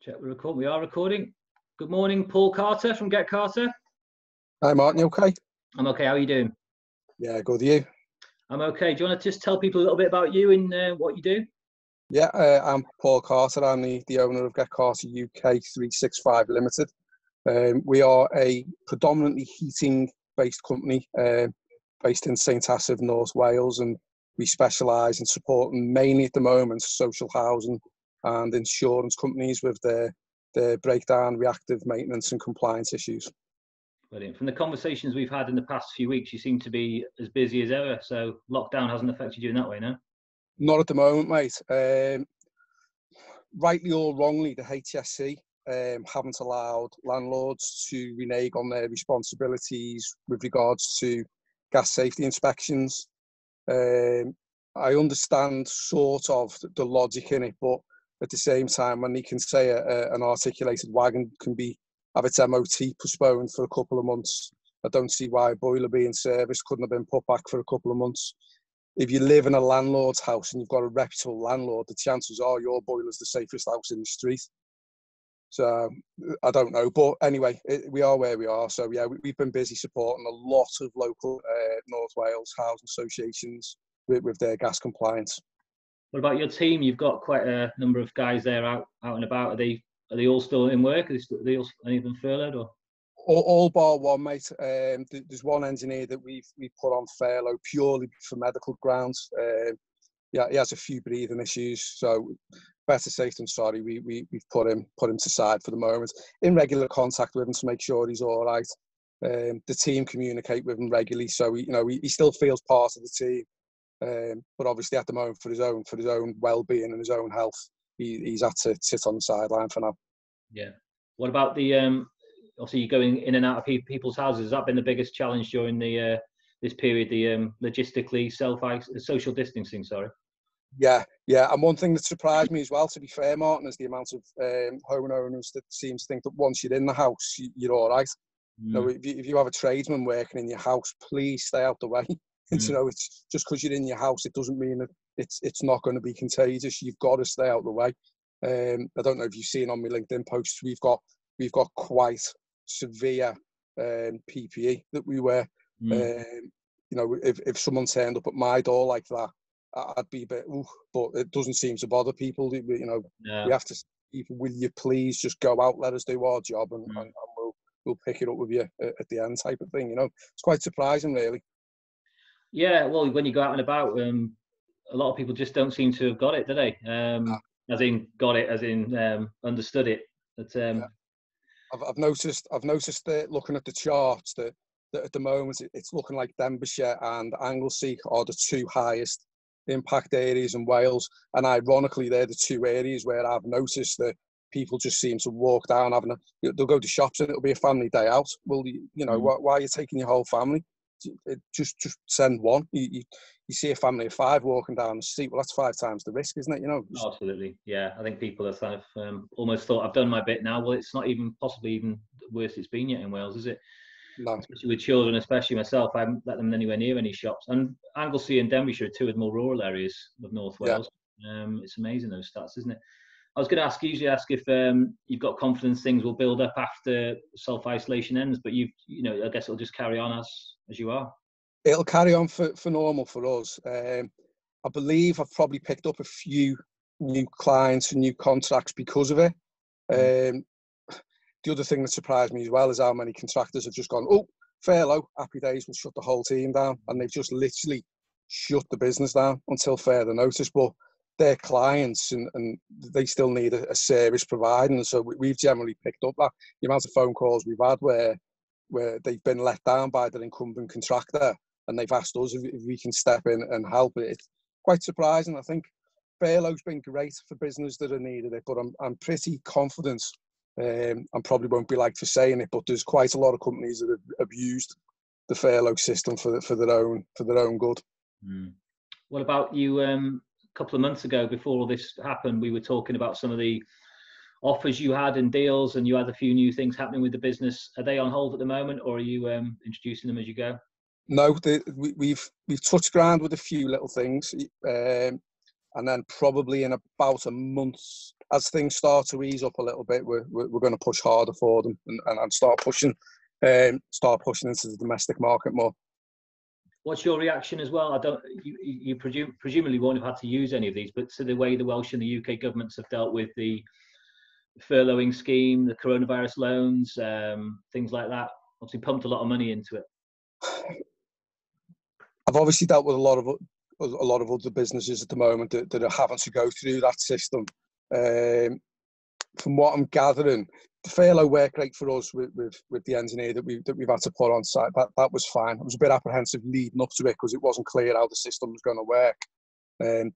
Check we're recording. We are recording. Good morning, Paul Carter from Get Carter. Hi, Martin. You okay? I'm okay. How are you doing? Yeah, good. You? I'm okay. Do you want to just tell people a little bit about you and what you do? Yeah, I'm Paul Carter. I'm the owner of Get Carter UK 365 Limited. We are a predominantly heating-based company based in St Asaph, North Wales, and we specialise in supporting mainly at the moment social housing and insurance companies with their breakdown, reactive maintenance and compliance issues. Brilliant. From the conversations we've had in the past few weeks, you seem to be as busy as ever. So lockdown hasn't affected you in that way, no? Not at the moment, mate. Rightly or wrongly, the HSE haven't allowed landlords to renege on their responsibilities with regards to gas safety inspections. I understand sort of the logic in it, but at the same time, when they can say an articulated wagon can have its MOT postponed for a couple of months, I don't see why a boiler being serviced couldn't have been put back for a couple of months. If you live in a landlord's house and you've got a reputable landlord, the chances are your boiler's the safest house in the street. So I don't know, but anyway, we are where we are. So yeah, we've been busy supporting a lot of local North Wales housing associations with their gas compliance. What about your team? You've got quite a number of guys there out and about. Are they all still in work? Are they all, any of them furloughed or? All bar one, mate. There's one engineer that we've put on furlough purely for medical grounds. Yeah, he has a few breathing issues, so better safe than sorry. We've put him to side for the moment. In regular contact with him to make sure he's all right. The team communicate with him regularly, so he still feels part of the team. But obviously at the moment for his own well-being and his own health, he's had to sit on the sideline for now. Yeah. What about the obviously you're going in and out of people's houses? Has that been the biggest challenge during the this period? The logistically social distancing. Sorry. Yeah. And one thing that surprised me as well, to be fair, Martin, is the amount of homeowners that seem to think that once you're in the house, you're all right. If you have a tradesman working in your house, please stay out the way. It's just because you're in your house, it doesn't mean that it's not going to be contagious. You've got to stay out the way. I don't know if you've seen on my LinkedIn posts, we've got quite severe PPE that we wear. If someone turned up at my door like that, I'd be a bit, but it doesn't seem to bother people. We have to say, people, will you please just go out, let us do our job, and we'll pick it up with you at the end, type of thing. It's quite surprising, really. Yeah, well, when you go out and about, a lot of people just don't seem to have got it, do they? As in got it, as in understood it. But I've noticed that looking at the charts that at the moment it's looking like Denbighshire and Anglesey are the two highest impact areas in Wales, and ironically they're the two areas where I've noticed that people just seem to walk down they'll go to shops and it'll be a family day out. Well, why are you taking your whole family? Just send one. You see a family of five walking down the street, well, that's 5 times the risk, isn't it? Absolutely. Yeah, I think people have kind of almost thought, I've done my bit now. Well, it's not even possibly even worse it's been yet in Wales, is it? No. Especially with children, especially myself, I haven't let them anywhere near any shops. And Anglesey and Denbighshire are two of the more rural areas of North Wales. Yeah. It's amazing, those stats, isn't it? I was going to usually ask if you've got confidence things will build up after self-isolation ends, but I guess it'll just carry on as you are. It'll carry on for normal for us. I believe I've probably picked up a few new clients and new contracts because of it. The other thing that surprised me as well is how many contractors have just gone, furlough, happy days, we'll shut the whole team down. And they've just literally shut the business down until further notice. But their clients and they still need a service providing. And so we've generally picked up that. The amount of phone calls we've had where they've been let down by their incumbent contractor and they've asked us if we can step in and help. It's quite surprising. I think furlough's been great for business that have needed it, but I'm pretty confident, and probably won't be liked for saying it, but there's quite a lot of companies that have abused the furlough system for their own good. What about you? A couple of months ago, before all this happened, we were talking about some of the offers you had and deals, and you had a few new things happening with the business. Are they on hold at the moment, or are you introducing them as you go? No, we've touched ground with a few little things, and then probably in about a month's as things start to ease up a little bit, we're going to push harder for them and start pushing into the domestic market more. What's your reaction as well? You presumably won't have had to use any of these, but to the way the Welsh and the UK governments have dealt with the furloughing scheme, the coronavirus loans, things like that. Obviously, pumped a lot of money into it. I've obviously dealt with a lot of other businesses at the moment that are having to go through that system. From what I'm gathering, the furlough worked great for us with the engineer that we've had to put on site. That was fine. I was a bit apprehensive leading up to it because it wasn't clear how the system was going to work.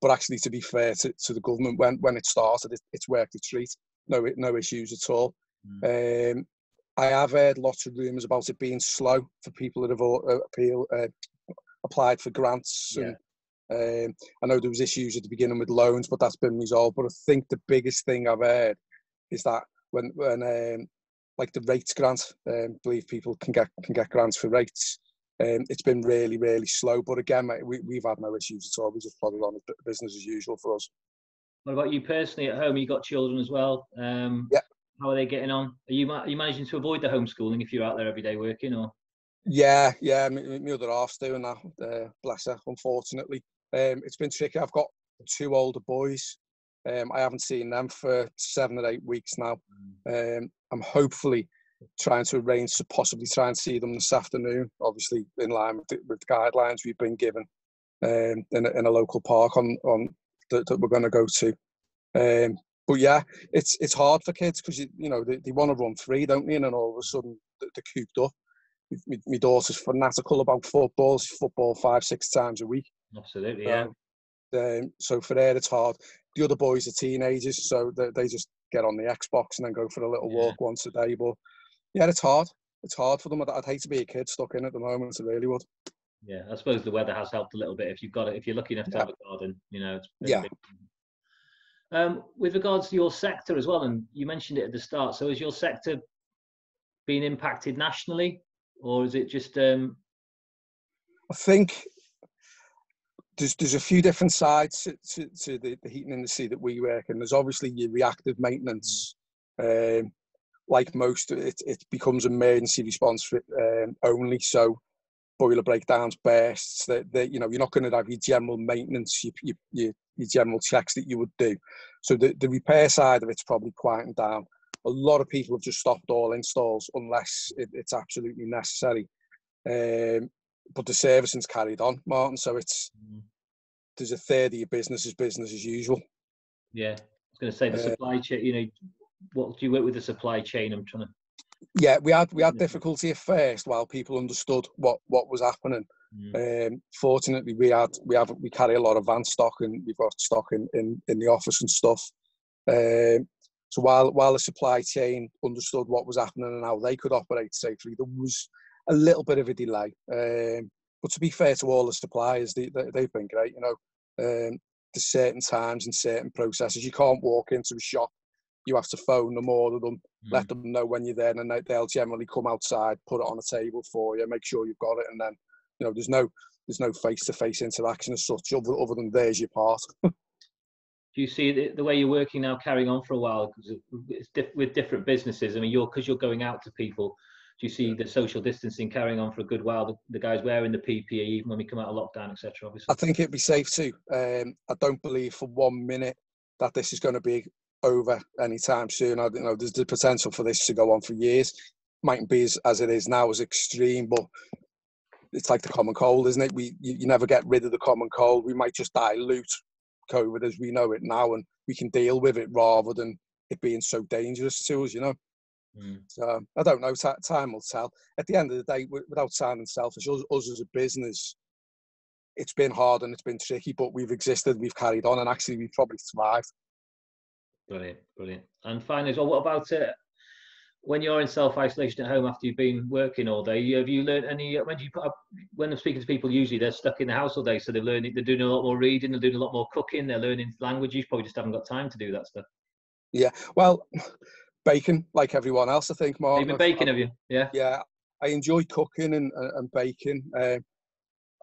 But actually, to be fair to the government, when it started, it's worked a treat. No issues at all. I have heard lots of rumours about it being slow for people that have applied for grants. Yeah. And I know there was issues at the beginning with loans, but that's been resolved. But I think the biggest thing I've heard is that when like the rates grant, believe people can get grants for rates. It's been really, really slow. But again, mate, we've had no issues at all. We just plodded on business as usual for us. What about you personally at home? You got children as well. Yeah. How are they getting on? Are you managing to avoid the homeschooling if you're out there every day working, or? Yeah. My other half's doing that. Bless her. Unfortunately, it's been tricky. I've got 2 older boys. I haven't seen them for 7 or 8 weeks now. I'm hopefully trying to arrange to possibly try and see them this afternoon, obviously in line with the guidelines we've been given in a local park that we're going to go to. But yeah, it's hard for kids because they want to run free, don't they? And then all of a sudden they're cooped up. My daughter's fanatical about football. She's football 5-6 times a week. Absolutely, yeah. So for her, it's hard. The other boys are teenagers, so they just get on the Xbox and then go for a little walk once a day. But yeah, it's hard. It's hard for them. I'd hate to be a kid stuck in at the moment. I really would. Yeah, I suppose the weather has helped a little bit. If you're lucky enough to have a garden, it's been big. With regards to your sector as well, and you mentioned it at the start. So is your sector being impacted nationally, or is it just? I think there's a few different sides to the heating industry that we work in. There's obviously your reactive maintenance. Like most, it becomes emergency response only. So boiler breakdowns, bursts. You're not going to have your general maintenance, your general checks that you would do. So the repair side of it's probably quieting down. A lot of people have just stopped all installs unless it's absolutely necessary. But the servicing's carried on, Martin. So there's a third of your business as usual. Yeah, I was going to say the supply chain. What do you work with the supply chain? I'm trying to. Yeah, we had difficulty at first while people understood what was happening. Fortunately, we carry a lot of van stock and we've got stock in the office and stuff. So while the supply chain understood what was happening and how they could operate safely, there was a little bit of a delay. But to be fair to all the suppliers, they've been great. There's certain times and certain processes. You can't walk into a shop. You have to phone them, order them, let them know when you're there, and they'll generally come outside, put it on a table for you, make sure you've got it, and then there's no face-to-face interaction as such, other than there's your part. Do you see the way you're working now carrying on for a while? Because it's with different businesses. I mean, because you're going out to people. Do you see the social distancing carrying on for a good while? The guys wearing the PPE even when we come out of lockdown, etc. Obviously, I think it'd be safe to. I don't believe for 1 minute that this is going to be over anytime soon. There's the potential for this to go on for years. Mightn't be as it is now as extreme, but it's like the common cold, isn't it? You never get rid of the common cold. We might just dilute COVID as we know it now, and we can deal with it rather than it being so dangerous to us. So I don't know. Time will tell. At the end of the day, without sounding selfish, us as a business, it's been hard and it's been tricky, but we've existed, we've carried on, and actually we've probably thrived. Brilliant. And finally, well, what about when you're in self-isolation at home after you've been working all day? Have you learned any? When I'm speaking to people, usually they're stuck in the house all day, so they're doing a lot more reading, they're doing a lot more cooking, they're learning languages. You probably just haven't got time to do that stuff. Yeah, well, baking like everyone else, I think, Mark. You've been baking, have you? Yeah. Yeah, I enjoy cooking and baking.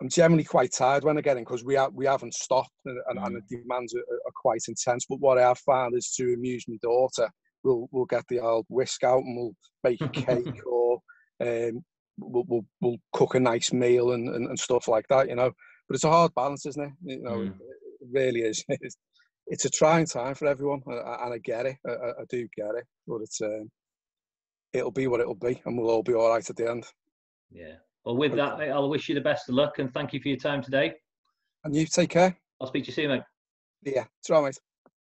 I'm generally quite tired when I get in because we haven't stopped and the demands are quite intense. But what I have found is to amuse my daughter, we'll get the old whisk out and we'll make a cake or we'll cook a nice meal and stuff like that, you know. But it's a hard balance, isn't it? You know, it really is. It's a trying time for everyone, and I get it. I do get it, but it'll be what it'll be, and we'll all be all right at the end. Yeah. Well, with that, mate, I'll wish you the best of luck, and thank you for your time today. And you take care. I'll speak to you soon, mate. Yeah, it's all right, mate.